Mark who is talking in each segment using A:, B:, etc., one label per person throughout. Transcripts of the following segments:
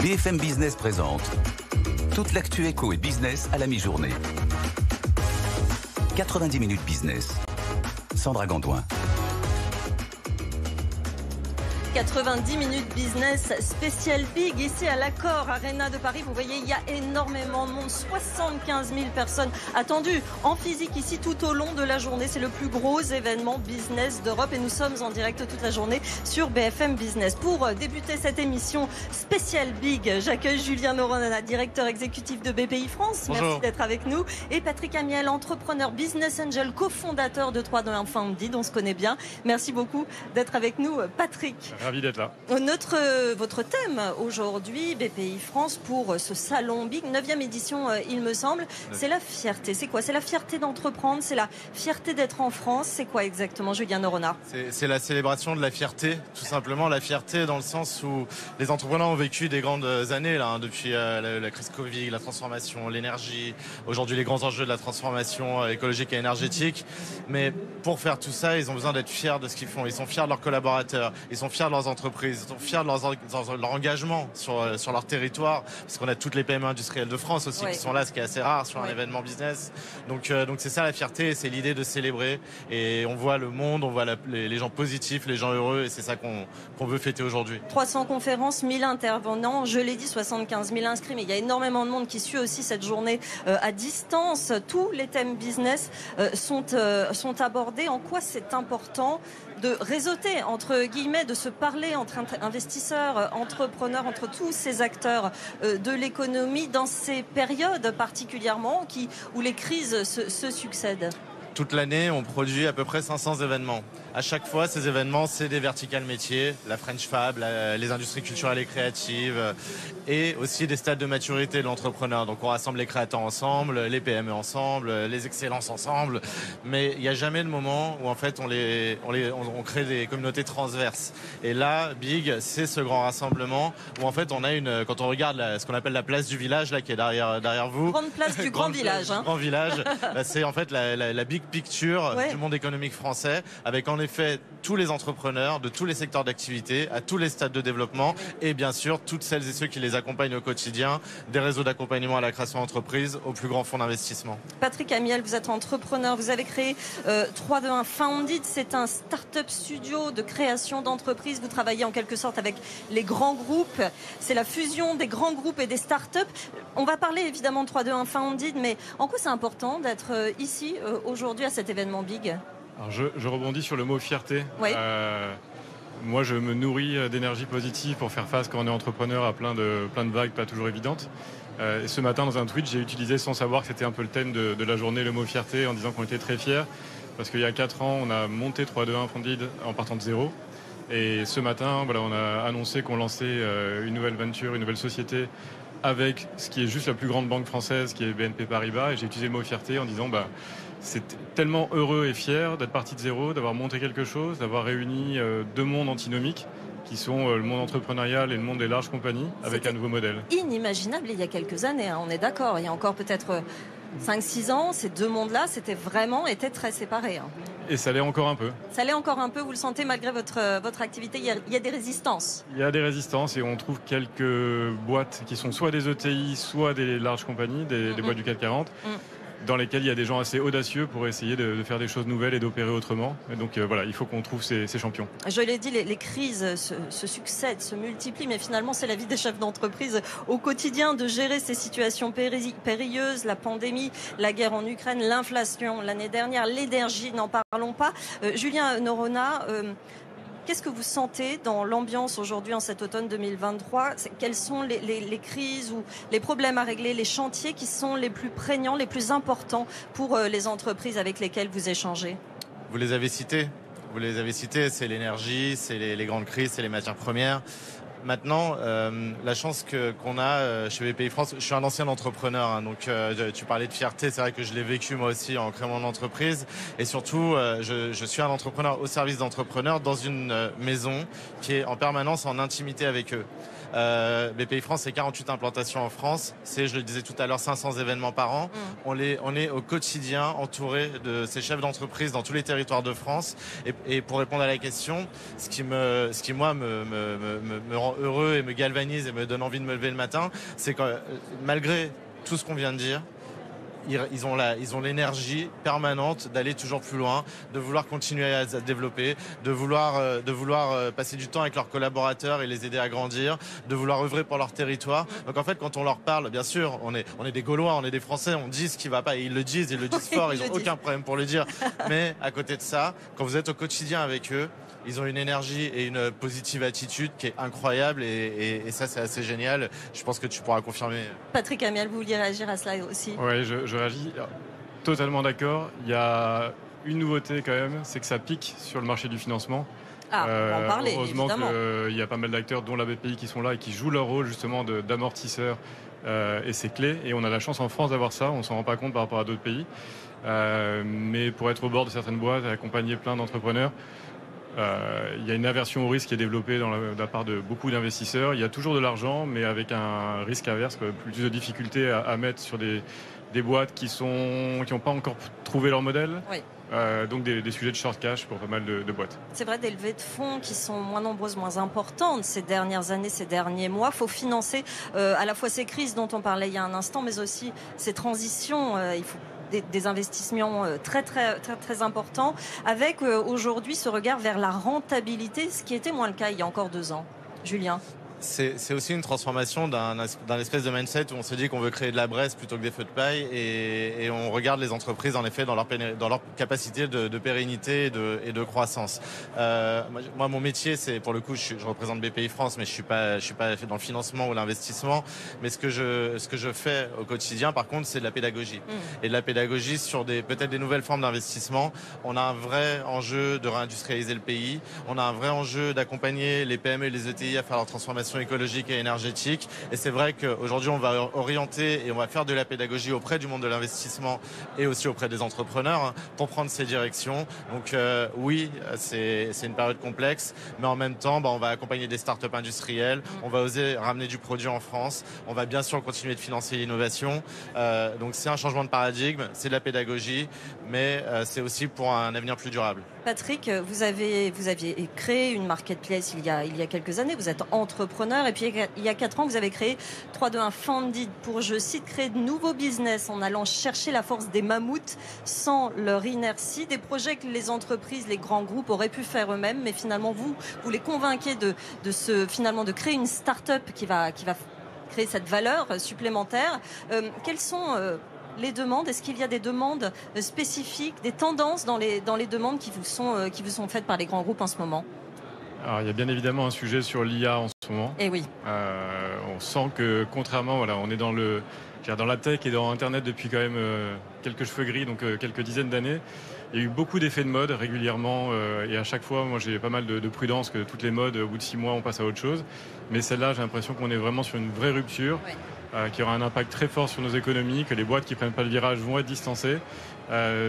A: BFM Business présente toute l'actu éco et business à la mi-journée. 90 minutes business. Sandra Gandoin.
B: 90 minutes business spécial big ici à l'Accor Arena de Paris. Vous voyez, il y a énormément de monde, 75 000 personnes attendues en physique ici tout au long de la journée. C'est le plus gros événement business d'Europe et nous sommes en direct toute la journée sur BFM Business. Pour débuter cette émission spéciale big, j'accueille Julien Noronha, directeur exécutif de BPI France.
C: Bonjour.
B: Merci d'être avec nous. Et Patrick Amiel, entrepreneur business angel, cofondateur de 321 Founded. On se connaît bien. Merci beaucoup d'être avec nous, Patrick.
C: Ravi d'être là.
B: Votre thème aujourd'hui, BPI France, pour ce salon Big, 9e édition, il me semble, c'est la fierté. C'est quoi? C'est la fierté d'entreprendre, c'est la fierté d'être en France. C'est quoi exactement, Julien Noronha?
C: C'est la célébration de la fierté, tout simplement. La fierté dans le sens où les entrepreneurs ont vécu des grandes années là, depuis la crise Covid, la transformation, l'énergie, aujourd'hui les grands enjeux de la transformation écologique et énergétique. Mais pour faire tout ça, ils ont besoin d'être fiers de ce qu'ils font. Ils sont fiers de leurs collaborateurs, ils sont fiers de leurs entreprises, ils sont fiers de leur engagement sur leur territoire, parce qu'on a toutes les PME industrielles de France aussi qui sont là, ce qui est assez rare sur un événement business. Donc c'est ça la fierté, c'est l'idée de célébrer, et on voit le monde, on voit les gens positifs, les gens heureux, et c'est ça qu'on veut fêter aujourd'hui.
B: 300 conférences, 1000 intervenants, je l'ai dit, 75 000 inscrits, mais il y a énormément de monde qui suit aussi cette journée à distance. Tous les thèmes business sont abordés. En quoi c'est important de réseauter, entre guillemets, de se parler entre investisseurs, entrepreneurs, entre tous ces acteurs de l'économie dans ces périodes particulièrement où les crises se succèdent?
C: Toute l'année, on produit à peu près 500 événements. À chaque fois, ces événements, c'est des verticales métiers, la French Fab, les industries culturelles et créatives, et aussi des stades de maturité de l'entrepreneur. Donc on rassemble les créateurs ensemble, les PME ensemble, les excellences ensemble, mais il n'y a jamais de moment où en fait on crée des communautés transverses. Et là, Big, c'est ce grand rassemblement où en fait on a quand on regarde ce qu'on appelle la place du village là qui est derrière vous.
B: Grande place du grand village.
C: Grand village, c'est en fait la big picture du monde économique français, avec en effet tous les entrepreneurs de tous les secteurs d'activité, à tous les stades de développement, et bien sûr toutes celles et ceux qui les accompagnent au quotidien, des réseaux d'accompagnement à la création d'entreprises, aux plus grands fonds d'investissement.
B: Patrick Amiel, vous êtes entrepreneur, vous avez créé 321 Founded, c'est un start-up studio de création d'entreprises. Vous travaillez en quelque sorte avec les grands groupes, c'est la fusion des grands groupes et des start-up. On va parler évidemment de 321 Founded, mais en quoi c'est important d'être ici aujourd'hui à cet événement Big?
C: Alors je rebondis sur le mot fierté.
B: Oui.
C: Moi, je me nourris d'énergie positive pour faire face, quand on est entrepreneur, à plein de vagues pas toujours évidentes. Et ce matin, dans un tweet, j'ai utilisé, sans savoir que c'était un peu le thème de la journée, le mot fierté, en disant qu'on était très fiers. Parce qu'il y a 4 ans, on a monté 321 Founded en partant de zéro. Et ce matin, voilà, on a annoncé qu'on lançait une nouvelle venture, une nouvelle société, avec ce qui est juste la plus grande banque française, qui est BNP Paribas. Et j'ai utilisé le mot fierté en disant... c'est tellement heureux et fier d'être parti de zéro, d'avoir monté quelque chose, d'avoir réuni 2 mondes antinomiques qui sont le monde entrepreneurial et le monde des larges compagnies avec un nouveau modèle.
B: Inimaginable il y a quelques années, hein, on est d'accord. Il y a encore peut-être 5-6 ans, ces 2 mondes-là étaient très séparés. Hein.
C: Et ça l'est encore un peu.
B: Ça l'est encore un peu, vous le sentez malgré votre activité, il y a des résistances.
C: Il y a des résistances et on trouve quelques boîtes qui sont soit des ETI, soit des larges compagnies, des boîtes du CAC 40. Dans lesquels il y a des gens assez audacieux pour essayer de faire des choses nouvelles et d'opérer autrement. Et donc voilà, il faut qu'on trouve ces champions.
B: Je l'ai dit, les crises se succèdent, se multiplient, mais finalement c'est la vie des chefs d'entreprise au quotidien de gérer ces situations périlleuses, la pandémie, la guerre en Ukraine, l'inflation l'année dernière, l'énergie, n'en parlons pas. Julien Noronha, qu'est-ce que vous sentez dans l'ambiance aujourd'hui en cet automne 2023? Quelles sont les crises ou les problèmes à régler, les chantiers qui sont les plus prégnants, les plus importants pour les entreprises avec lesquelles vous échangez?
C: Vous les avez cités, c'est l'énergie, c'est les grandes crises, c'est les matières premières. Maintenant, la chance qu'on a chez BPI France, je suis un ancien entrepreneur, hein, donc tu parlais de fierté, c'est vrai que je l'ai vécu moi aussi en créant mon entreprise, et surtout je suis un entrepreneur au service d'entrepreneurs dans une maison qui est en permanence en intimité avec eux. BPI France, c'est 48 implantations en France, c'est, je le disais tout à l'heure, 500 événements par an. On est au quotidien entouré de ces chefs d'entreprise dans tous les territoires de France. Et pour répondre à la question, ce qui moi me rend
D: rend heureux et me galvanise et me donne envie de me lever le matin, c'est que malgré tout ce qu'on vient de dire, ils ont l'énergie permanente d'aller toujours plus loin, de vouloir continuer à se développer, de vouloir passer du temps avec leurs collaborateurs et les aider à grandir, de vouloir œuvrer pour leur territoire. Donc en fait, quand on leur parle, bien sûr, on est des Gaulois, on est des Français, on dit ce qui va pas et ils le disent fort, ils n'ont aucun problème pour le dire. Mais à côté de ça, quand vous êtes au quotidien avec eux, ils ont une énergie et une positive attitude qui est incroyable et ça c'est assez génial. Je pense que tu pourras confirmer.
B: Patrick Amiel, vous vouliez réagir à cela aussi?
C: Oui, je réagis totalement d'accord. Il y a une nouveauté quand même, c'est que ça pique sur le marché du financement.
B: On va en parler,
C: heureusement
B: évidemment.
C: qu'il y a pas mal d'acteurs, dont la BPI, qui sont là et qui jouent leur rôle justement d'amortisseur. Et c'est clé. Et on a la chance en France d'avoir ça. On s'en rend pas compte par rapport à d'autres pays. Mais pour être au bord de certaines boîtes et accompagner plein d'entrepreneurs, il y a une aversion au risque qui est développée de la part de beaucoup d'investisseurs. Il y a toujours de l'argent, mais avec un risque inverse, plus de difficultés à mettre sur des boîtes qui n'ont pas encore trouvé leur modèle.
B: Oui.
C: Donc des sujets de short cash pour pas mal de boîtes.
B: C'est vrai, des levées de fonds qui sont moins nombreuses, moins importantes ces dernières années, ces derniers mois. Il faut financer à la fois ces crises dont on parlait il y a un instant, mais aussi ces transitions. Il faut des investissements très importants, avec aujourd'hui ce regard vers la rentabilité, ce qui était moins le cas il y a encore 2 ans. Julien?
D: C'est aussi une transformation d'un espèce de mindset où on se dit qu'on veut créer de la braise plutôt que des feux de paille et on regarde les entreprises en effet dans leur capacité de pérennité et de croissance. Moi, mon métier, c'est pour le coup, je représente BPI France, mais je suis pas dans le financement ou l'investissement. Mais ce que je fais au quotidien, par contre, c'est de la pédagogie et de la pédagogie sur peut-être des nouvelles formes d'investissement. On a un vrai enjeu de réindustrialiser le pays. On a un vrai enjeu d'accompagner les PME et les ETI à faire leur transformation écologique et énergétique. Et c'est vrai qu'aujourd'hui, on va orienter et on va faire de la pédagogie auprès du monde de l'investissement et aussi auprès des entrepreneurs pour prendre ces directions. Donc oui, c'est une période complexe, mais en même temps, on va accompagner des startups industrielles, on va oser ramener du produit en France, on va bien sûr continuer de financer l'innovation. Donc c'est un changement de paradigme, c'est de la pédagogie, mais c'est aussi pour un avenir plus durable.
B: Patrick, vous aviez créé une marketplace il y a quelques années, vous êtes entrepreneur et puis il y a 4 ans vous avez créé 321 Funded pour, je cite, créer de nouveaux business en allant chercher la force des mammouths sans leur inertie, des projets que les entreprises, les grands groupes auraient pu faire eux-mêmes, mais finalement vous les convainquez de créer une start-up qui va créer cette valeur supplémentaire. Quelles sont les demandes? Est-ce qu'il y a des demandes spécifiques, des tendances dans les demandes qui vous sont faites par les grands groupes en ce moment?
C: Alors, il y a bien évidemment un sujet sur l'IA en ce moment.
B: Eh oui.
C: On sent que contrairement, on est dans la tech et dans Internet depuis quand même quelques cheveux gris, donc quelques dizaines d'années. Il y a eu beaucoup d'effets de mode régulièrement et à chaque fois, moi j'ai pas mal de prudence que toutes les modes, au bout de 6 mois, on passe à autre chose. Mais celle-là, j'ai l'impression qu'on est vraiment sur une vraie rupture.
B: Oui.
C: Qui aura un impact très fort sur nos économies, que les boîtes qui prennent pas le virage vont être distancées.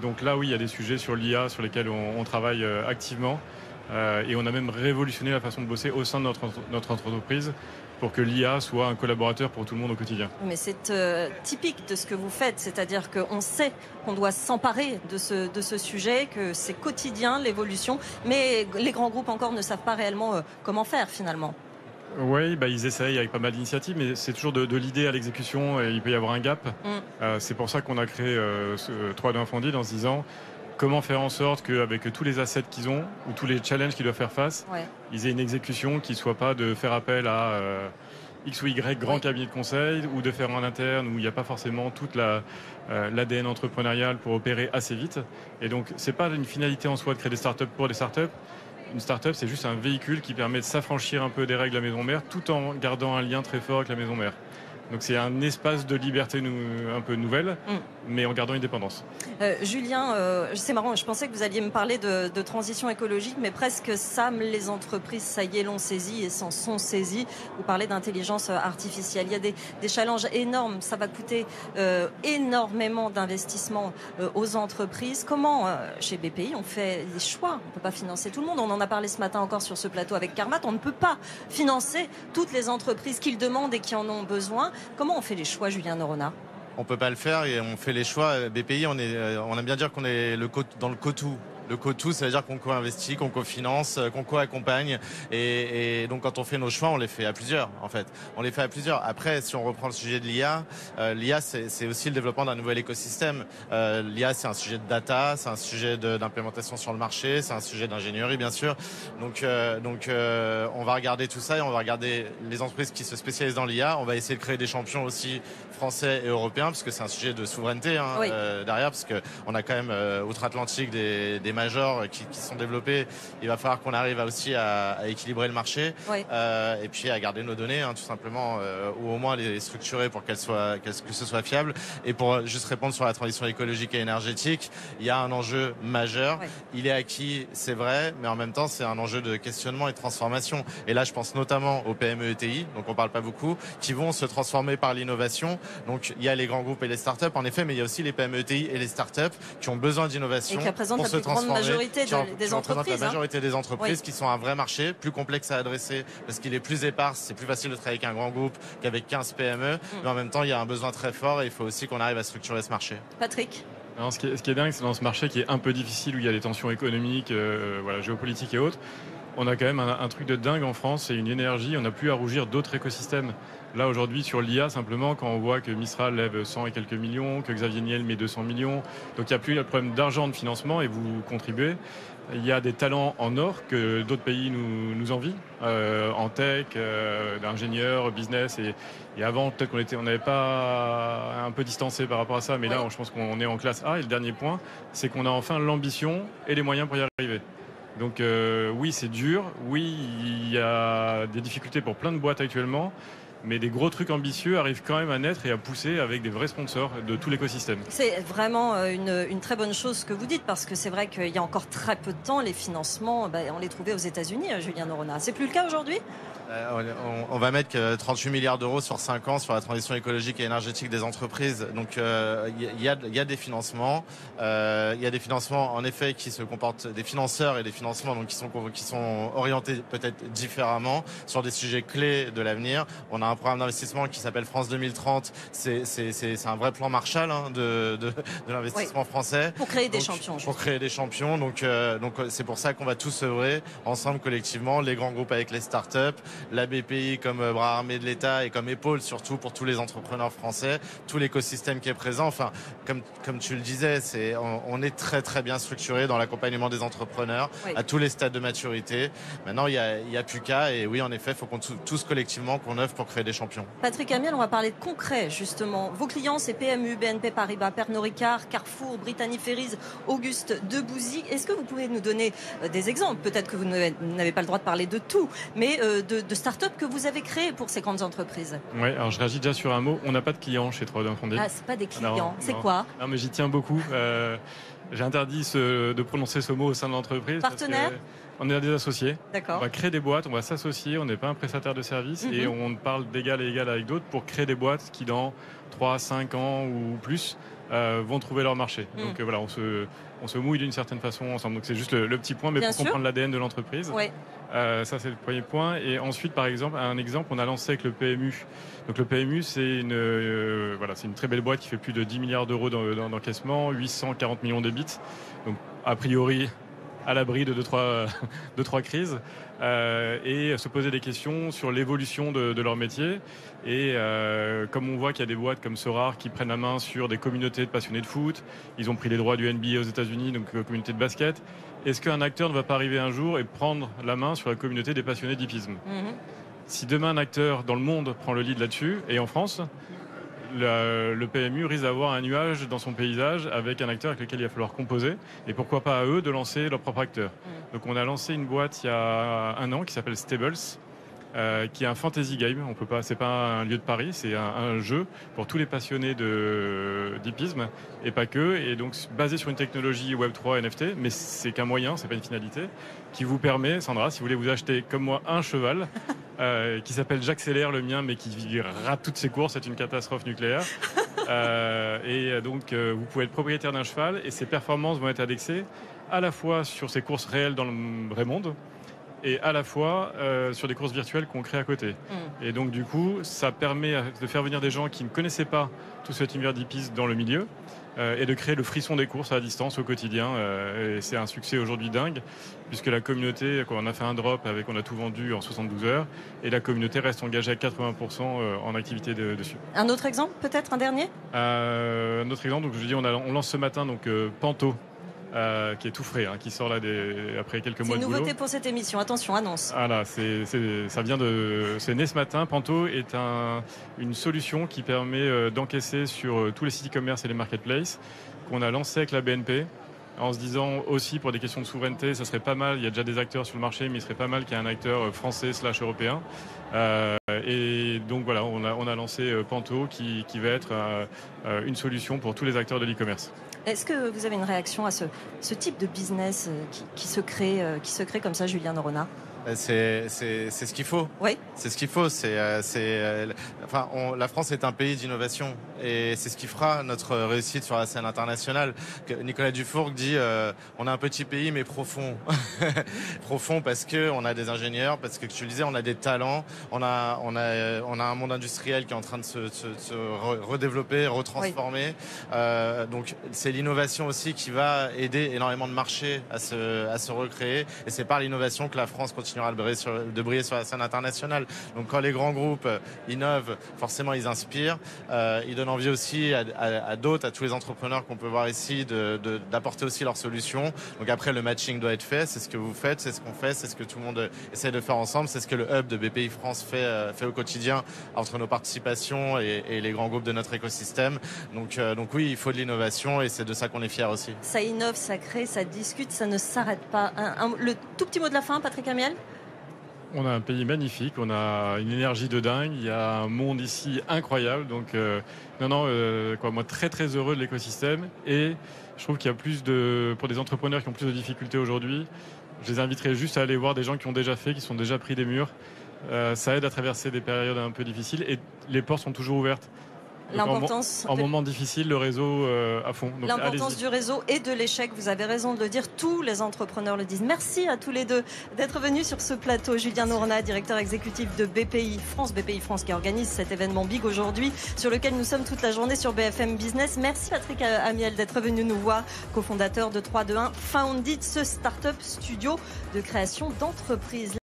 C: Donc là, oui, il y a des sujets sur l'IA sur lesquels on travaille activement. Et on a même révolutionné la façon de bosser au sein de notre entreprise pour que l'IA soit un collaborateur pour tout le monde au quotidien.
B: Mais c'est typique de ce que vous faites, c'est-à-dire qu'on sait qu'on doit s'emparer de ce sujet, que c'est quotidien, l'évolution, mais les grands groupes encore ne savent pas réellement comment faire finalement.
C: Oui, ils essayent avec pas mal d'initiatives, mais c'est toujours de l'idée à l'exécution et il peut y avoir un gap. C'est pour ça qu'on a créé ce 321 Funded en se disant comment faire en sorte qu'avec tous les assets qu'ils ont ou tous les challenges qu'ils doivent faire face, ils aient une exécution qui ne soit pas de faire appel à X ou Y grand cabinet de conseil ou de faire en interne où il n'y a pas forcément toute l'ADN entrepreneurial pour opérer assez vite. Et donc, ce n'est pas une finalité en soi de créer des startups pour des startups. Une start-up, c'est juste un véhicule qui permet de s'affranchir un peu des règles de la maison mère tout en gardant un lien très fort avec la maison mère. Donc c'est un espace de liberté un peu nouvelle, mais en gardant une dépendance.
B: Julien, c'est marrant, je pensais que vous alliez me parler de transition écologique, mais presque les entreprises, ça y est, l'ont saisi et s'en sont saisies. Vous parlez d'intelligence artificielle. Il y a des challenges énormes, ça va coûter énormément d'investissements aux entreprises. Comment, chez BPI, on fait des choix? On ne peut pas financer tout le monde. On en a parlé ce matin encore sur ce plateau avec Carmat. On ne peut pas financer toutes les entreprises qui le demandent et qui en ont besoin. Comment on fait les choix, Julien Noronha?
D: On peut pas le faire et on fait les choix. BPI, on aime bien dire qu'on est dans le cotou Le co-tout, ça veut dire qu'on co-investit, qu'on co-finance, qu'on co-accompagne. Et donc, quand on fait nos choix, on les fait à plusieurs, en fait. On les fait à plusieurs. Après, si on reprend le sujet de l'IA, l'IA, c'est aussi le développement d'un nouvel écosystème. L'IA, c'est un sujet de data, c'est un sujet d'implémentation sur le marché, c'est un sujet d'ingénierie, bien sûr. Donc, on va regarder tout ça et on va regarder les entreprises qui se spécialisent dans l'IA. On va essayer de créer des champions aussi français et européens, parce que c'est un sujet de souveraineté derrière, parce qu'on a quand même outre-Atlantique des majors qui sont développés. Il va falloir qu'on arrive aussi à équilibrer le marché et puis à garder nos données, tout simplement, ou au moins les structurer pour que ce soit fiable. Et pour juste répondre sur la transition écologique et énergétique, il y a un enjeu majeur. Il est acquis, c'est vrai, mais en même temps, c'est un enjeu de questionnement et de transformation. Et là, je pense notamment aux PME ETI, donc on parle pas beaucoup, qui vont se transformer par l'innovation. Donc il y a les grands groupes et les startups, en effet, mais il y a aussi les PME ETI et les startups qui ont besoin d'innovation.
B: Et qui représentent la plus grande majorité des entreprises.
D: La majorité des entreprises qui sont un vrai marché, plus complexe à adresser, parce qu'il est plus épars, c'est plus facile de travailler avec un grand groupe qu'avec 15 PME. Mais en même temps, il y a un besoin très fort et il faut aussi qu'on arrive à structurer ce marché.
B: Patrick?
C: Non, ce qui est dingue, c'est dans ce marché qui est un peu difficile, où il y a des tensions économiques, géopolitiques et autres. On a quand même un truc de dingue en France, c'est une énergie, on n'a plus à rougir d'autres écosystèmes. Là aujourd'hui sur l'IA, simplement, quand on voit que Mistral lève 100 et quelques millions, que Xavier Niel met 200 millions, donc il n'y a plus le problème d'argent, de financement, et vous contribuez. Il y a des talents en or que d'autres pays nous envient, en tech, d'ingénieurs, business, et avant peut-être on n'avait pas un peu distancé par rapport à ça, mais là je pense qu'on est en classe A. Et le dernier point, c'est qu'on a enfin l'ambition et les moyens pour y arriver. Donc oui, c'est dur, oui, il y a des difficultés pour plein de boîtes actuellement, mais des gros trucs ambitieux arrivent quand même à naître et à pousser avec des vrais sponsors de tout l'écosystème.
B: C'est vraiment une très bonne chose ce que vous dites, parce que c'est vrai qu'il y a encore très peu de temps, les financements, on les trouvait aux États-Unis, Julien Noronha. C'est plus le cas aujourd'hui ?
D: On va mettre 38 milliards d'euros sur 5 ans sur la transition écologique et énergétique des entreprises. Donc il y a des financements. Il y a des financements en effet qui se comportent, des financeurs et des financements donc qui sont orientés peut-être différemment sur des sujets clés de l'avenir. On a un programme d'investissement qui s'appelle France 2030. C'est un vrai plan Marshall de l'investissement français.
B: Pour créer des champions.
D: Pour créer des champions. Donc c'est pour ça qu'on va tous œuvrer ensemble collectivement, les grands groupes avec les startups, la BPI comme bras armé de l'État et comme épaule surtout pour tous les entrepreneurs français, tout l'écosystème qui est présent. Enfin, comme tu le disais, on est très très bien structuré dans l'accompagnement des entrepreneurs à tous les stades de maturité. Maintenant, il y a plus qu'à, et oui, en effet, il faut qu'on tous collectivement qu'on œuvre pour créer des champions.
B: Patrick Amiel, on va parler de concret justement. Vos clients, c'est PMU, BNP Paribas, Pernod Ricard, Carrefour, Brittany Ferries, Auguste Debouzy. Est-ce que vous pouvez nous donner des exemples? Peut-être que vous n'avez pas le droit de parler de tout, mais de start-up que vous avez créées pour ces grandes entreprises.
C: Oui, alors je réagis déjà sur un mot. On n'a pas de clients chez 3D Fondé.
B: Ah, c'est pas des clients. C'est quoi?
C: Non, mais j'y tiens beaucoup. J'ai interdit de prononcer ce mot au sein de l'entreprise.
B: Partenaire?
C: On est des associés.
B: D'accord.
C: On va créer des boîtes, on va s'associer, on n'est pas un prestataire de service et on parle d'égal à égal avec d'autres pour créer des boîtes qui dans 3, 5 ans ou plus vont trouver leur marché. Donc voilà, on se mouille d'une certaine façon ensemble. Donc c'est juste le petit point, mais
B: Bien
C: pour
B: sûr.
C: comprendre l'ADN de l'entreprise.
B: Ouais.
C: Ça c'est le premier point. Et ensuite, par exemple, on a lancé avec le PMU. Donc le PMU, c'est une très belle boîte qui fait plus de 10 milliards d'euros d'encaissement, 840 millions d'EBIT. Donc a priori à l'abri de 2-3 crises, et se poser des questions sur l'évolution de leur métier. Et comme on voit qu'il y a des boîtes comme Sorar qui prennent la main sur des communautés de passionnés de foot, ils ont pris les droits du NBA aux États-Unis, donc communauté de basket. Est-ce qu'un acteur ne va pas arriver un jour et prendre la main sur la communauté des passionnés d'hippisme? Si demain un acteur dans le monde prend le lead là-dessus, et en France, le PMU risque d'avoir un nuage dans son paysage avec un acteur avec lequel il va falloir composer, et pourquoi pas à eux de lancer leur propre acteur. Donc on a lancé une boîte il y a 1 an qui s'appelle Stables, qui est un fantasy game. C'est pas un lieu de pari, c'est un jeu pour tous les passionnés d'hippisme et pas que, et donc basé sur une technologie Web3 NFT, mais c'est qu'un moyen, c'est pas une finalité, qui vous permet, Sandra, si vous voulez vous acheter comme moi un cheval qui s'appelle J'accélère, le mien, mais qui rate toutes ses courses, c'est une catastrophe nucléaire. Et donc vous pouvez être propriétaire d'un cheval et ses performances vont être indexées à la fois sur ses courses réelles dans le vrai monde et à la fois sur des courses virtuelles qu'on crée à côté. Et donc du coup, ça permet de faire venir des gens qui ne connaissaient pas tout cet univers d'hippisme dans le milieu, et de créer le frisson des courses à distance au quotidien. Et c'est un succès aujourd'hui dingue, puisque la communauté, on a fait un drop on a tout vendu en 72 heures, et la communauté reste engagée à 80% en activité dessus.
B: Un autre exemple, peut-être un dernier?
C: Un autre exemple, donc je dis, on lance ce matin Panto. Qui est tout frais, qui sort là après quelques mois de boulot.
B: C'est une nouveauté pour cette émission, attention, annonce.
C: Voilà, c'est né ce matin. Panto est une solution qui permet d'encaisser sur tous les sites e-commerce et les marketplaces, qu'on a lancé avec la BNP, en se disant aussi pour des questions de souveraineté, ça serait pas mal, il y a déjà des acteurs sur le marché, mais il serait pas mal qu'il y ait un acteur français/européen. Et donc voilà, on a lancé Panto qui va être une solution pour tous les acteurs de l'e-commerce.
B: Est-ce que vous avez une réaction à ce type de business qui se crée comme ça, Julien Noronha?
D: C'est ce qu'il faut.
B: Oui.
D: C'est ce qu'il faut. La France est un pays d'innovation et c'est ce qui fera notre réussite sur la scène internationale. Nicolas Dufourcq dit on a un petit pays mais profond. Profond parce que on a des ingénieurs, parce que tu le disais, on a des talents, on a un monde industriel qui est en train de se redévelopper, retransformer. Oui. Donc c'est l'innovation aussi qui va aider énormément de marchés à se recréer, et c'est par l'innovation que la France continuera de briller sur la scène internationale. Donc quand les grands groupes innovent, forcément ils inspirent, ils donnent envie aussi à d'autres, à tous les entrepreneurs qu'on peut voir ici, d'apporter aussi leurs solutions. Donc après, le matching doit être fait, c'est ce que vous faites, c'est ce qu'on fait, c'est ce que tout le monde essaie de faire ensemble, c'est ce que le hub de BPI France fait au quotidien entre nos participations et les grands groupes de notre écosystème. Donc oui, il faut de l'innovation et c'est de ça qu'on est fiers aussi.
B: Ça innove, ça crée, ça discute, ça ne s'arrête pas. Le tout petit mot de la fin, Patrick Amiel?
C: On a un pays magnifique, on a une énergie de dingue, il y a un monde ici incroyable. Donc moi très très heureux de l'écosystème, et je trouve qu'il y a pour des entrepreneurs qui ont plus de difficultés aujourd'hui, je les inviterai juste à aller voir des gens qui ont déjà fait, qui sont déjà pris des murs. Ça aide à traverser des périodes un peu difficiles et les portes sont toujours ouvertes. En moment difficile, le réseau à fond.
B: L'importance du réseau et de l'échec, vous avez raison de le dire, tous les entrepreneurs le disent. Merci à tous les deux d'être venus sur ce plateau. Julien Noronha, directeur exécutif de BPI France qui organise cet événement big aujourd'hui, sur lequel nous sommes toute la journée sur BFM Business. Merci Patrick Amiel d'être venu nous voir, cofondateur de 321 Foundit, ce start-up studio de création d'entreprises.